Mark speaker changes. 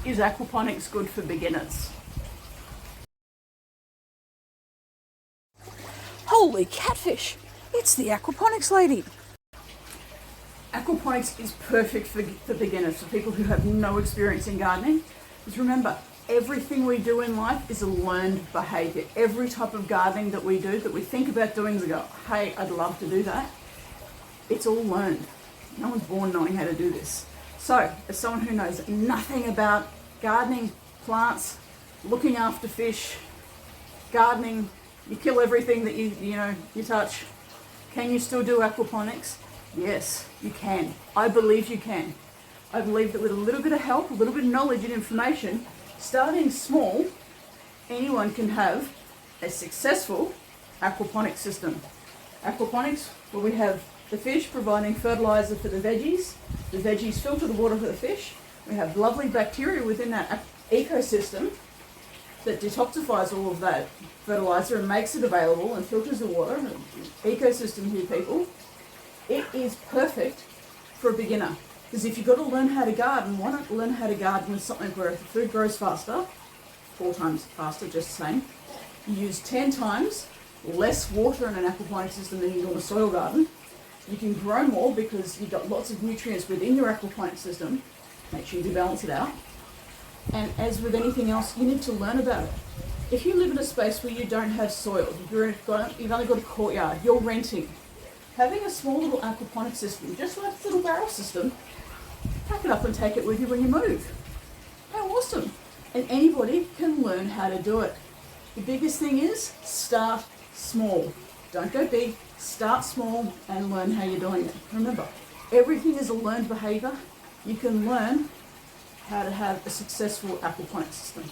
Speaker 1: Is aquaponics good for beginners?
Speaker 2: Holy catfish! It's the aquaponics lady.
Speaker 1: Aquaponics is perfect for beginners, for people who have no experience in gardening. Because remember, everything we do in life is a learned behaviour. Every type of gardening that we do, that we think about doing, we go, hey, I'd love to do that. It's all learned. No one's born knowing how to do this. So, as someone who knows nothing about gardening, plants, looking after fish, gardening, you kill everything that you touch. Can you still do aquaponics? Yes, you can. I believe you can. I believe that with a little bit of help, a little bit of knowledge and information, starting small, anyone can have a successful aquaponics system. Aquaponics, where we have the fish providing fertilizer for the veggies filter the water for the fish. We have lovely bacteria within that ecosystem that detoxifies all of that fertilizer and makes it available and filters the water. Ecosystem here, people. It is perfect for a beginner. Because if you've got to learn how to garden, why not learn how to garden with something where the food grows faster, 4 times faster, just the same. You use 10 times less water in an aquaponics system than you do in a soil garden. You can grow more because you've got lots of nutrients within your aquaponics system. Make sure you do balance it out. And as with anything else, you need to learn about it. If you live in a space where you don't have soil, you've only got a courtyard, you're renting, having a small little aquaponics system, just like this little barrel system, pack it up and take it with you when you move. How awesome! And anybody can learn how to do it. The biggest thing is start small. Don't go big, start small and learn how you're doing it. Remember, everything is a learned behaviour. You can learn how to have a successful aquaponics system.